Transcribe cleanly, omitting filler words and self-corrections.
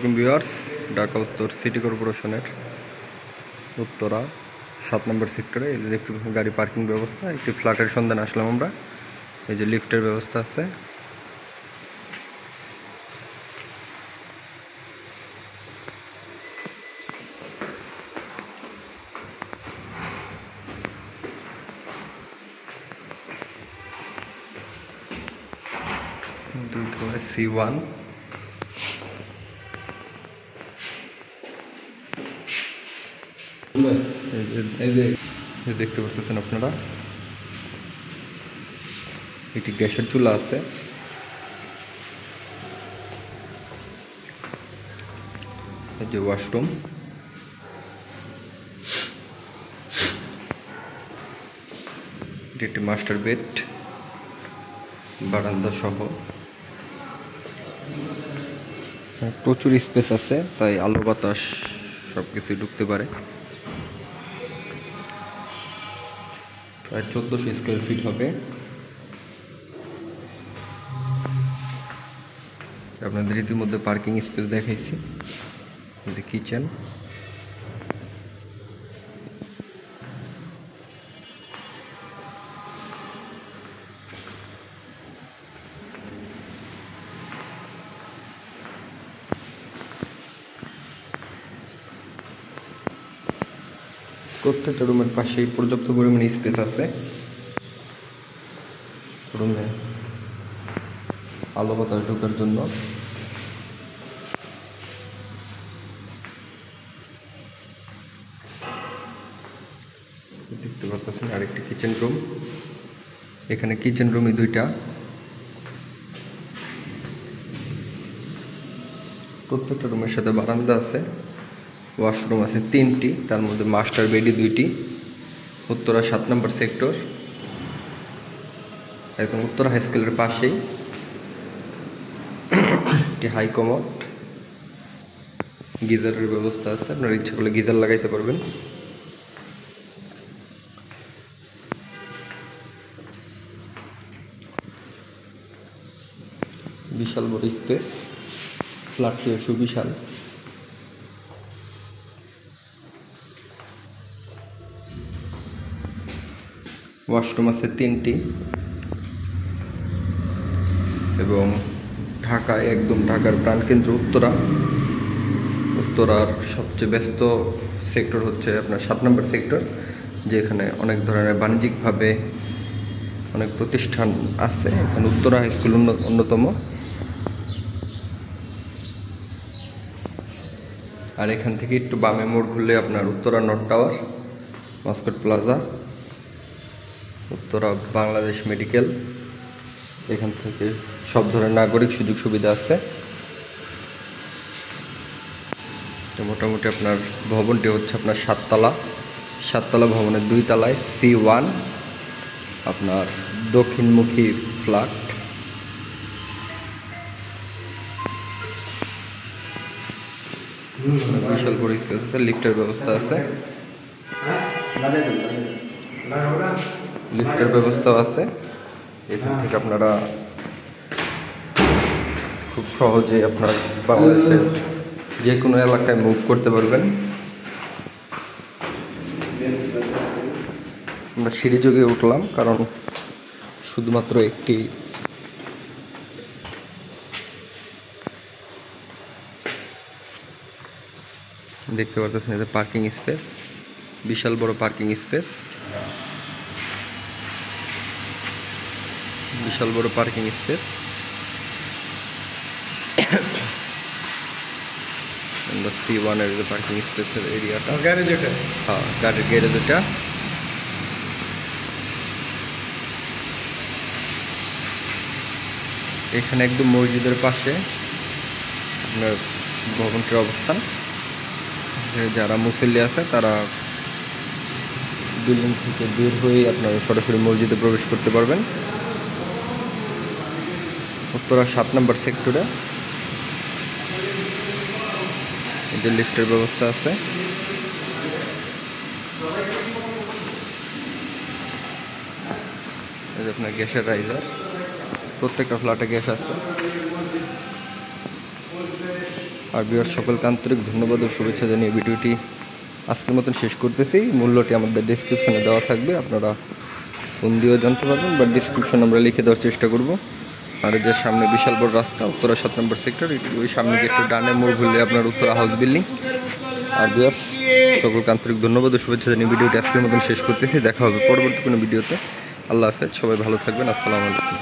আলাইকুম ভিউয়ার্স, ঢাকা উত্তর সিটি কর্পোরেশনের উত্তরা 7 নম্বর সেক্টরে এই যে দেখতে পাচ্ছেন গাড়ি পার্কিং ব্যবস্থা। একটি ফ্ল্যাটের সন্ধানে আসলাম আমরা। এই যে লিফটের ব্যবস্থা আছে। C1 এই যে দেখতে পাচ্ছেন আপনারা, একটি গ্যাসের চুলা আছে। এই যে ওয়াশরুম, এটি একটি মাস্টার বেড, বারান্দা সহ প্রচুর স্পেস আছে, তাই আলো বাতাস সবকিছু ঢুকতে পারে। প্রায় 1400 স্কোয়ার ফিট হবে। আপনাদের ইতিমধ্যে পার্কিং স্পেস দেখাইছি। কিচেন, প্রত্যেকটা রুমের পাশেই পর্যাপ্ত পরিমাণে স্পেস আছে। রুমে আলো বাতাস ঢোকার জন্য দেখতে পাচ্ছেন আরেকটি কিচেন রুম। এখানে কিচেন রুমই দুইটা, প্রত্যেকটা রুমের সাথে বারান্দা আছে। ওয়াশরুম আছে 3টি, তার মধ্যে মাস্টার বেডই 2টি। উত্তরা 7 নম্বর সেক্টর, একদম উত্তরা হাই স্কুলের পাশেই। একটি হাই কমোড, গিজারের ব্যবস্থা আছে, আপনার ইচ্ছা করলে গিজার লাগাইতে পারবেন। বিশাল বড় স্পেস, ফ্ল্যাটটিও সুবিশাল। ওয়াশরুম আছে 3টি এবং ঢাকায় একদম ঢাকার প্রাণকেন্দ্র উত্তরার সবচেয়ে ব্যস্ত সেক্টর হচ্ছে আপনার 7 নম্বর সেক্টর, যেখানে অনেক ধরনের বাণিজ্যিকভাবে অনেক প্রতিষ্ঠান আছে। এখানে উত্তরা হাই স্কুল অন্যতম। আর এখান থেকে একটু বামে মোড় ঘুরলে আপনার Uttara north tower, Mascot plaza, Uttara Bangladesh medical. এখান থেকে সব ধরনের নাগরিক সুযোগ সুবিধা আছে। তো মোটামুটি আপনার ভবনটি হচ্ছে আপনার 7তলা ভবনের 2 তলায় C1 আপনার দক্ষিণমুখী ফ্ল্যাট। বিশাল বড় স্পেস আছে, লিফটের ব্যবস্থা আছে, লিফটের ব্যবস্থাও আছে। এখান থেকে আপনারা খুব সহজে আপনার বাংলাদেশের যে কোনো এলাকায় মুভ করতে পারবেন। আমরা সিঁড়ি যোগে উঠলাম, কারণ শুধুমাত্র একটি দেখতে পাচ্ছেন এটা পার্কিং স্পেস, বিশাল বড় পার্কিং স্পেস, বিশাল বড় পার্কিং স্পেস। C1 এর পার্কিং স্পেসের এরিয়াটা, গ্যারেজ এটা, হ্যাঁ গাড়ির গ্যারেজ এটা। এখানে একদম মসজিদের পাশে আপনার ভবনটির অবস্থান। যারা মুসল্লি আছে তারা বিল্ডিং থেকে বের হয়ে আপনারা সরাসরি মসজিদে প্রবেশ করতে পারবেন। উত্তরা 7 নম্বর সেক্টরে এই যে লিফটের ব্যবস্থা আছে। এই যে আপনার গ্যাসের রাইজার, প্রত্যেকটা ফ্ল্যাটে গ্যাস আছে। আর বিহার সকলকে আন্তরিক ধন্যবাদ ও শুভেচ্ছা জানিয়ে ভিডিওটি আজকের মতন শেষ করতেছি। মূল্যটি আমাদের ডিসক্রিপশনে দেওয়া থাকবে, আপনারা ফোন দিয়েও জানতে পারবেন বা ডিসক্রিপশনে আমরা লিখে দেওয়ার চেষ্টা করব। আর যে সামনে বিশাল বড় রাস্তা, উত্তরা 7 নম্বর সেক্টর, ওই সামনে যে একটু ডানে মোড় ঘুরলে আপনার উত্তরা হাউস বিল্ডিং। আর বিহার সকলকে আন্তরিক ধন্যবাদ ও শুভেচ্ছা জানিয়ে ভিডিওটি আজকের মতন শেষ করতেছি। দেখা হবে পরবর্তী কোনো ভিডিওতে। আল্লাহ হাফেজ, সবাই ভালো থাকবেন। আসসালামু আলাইকুম।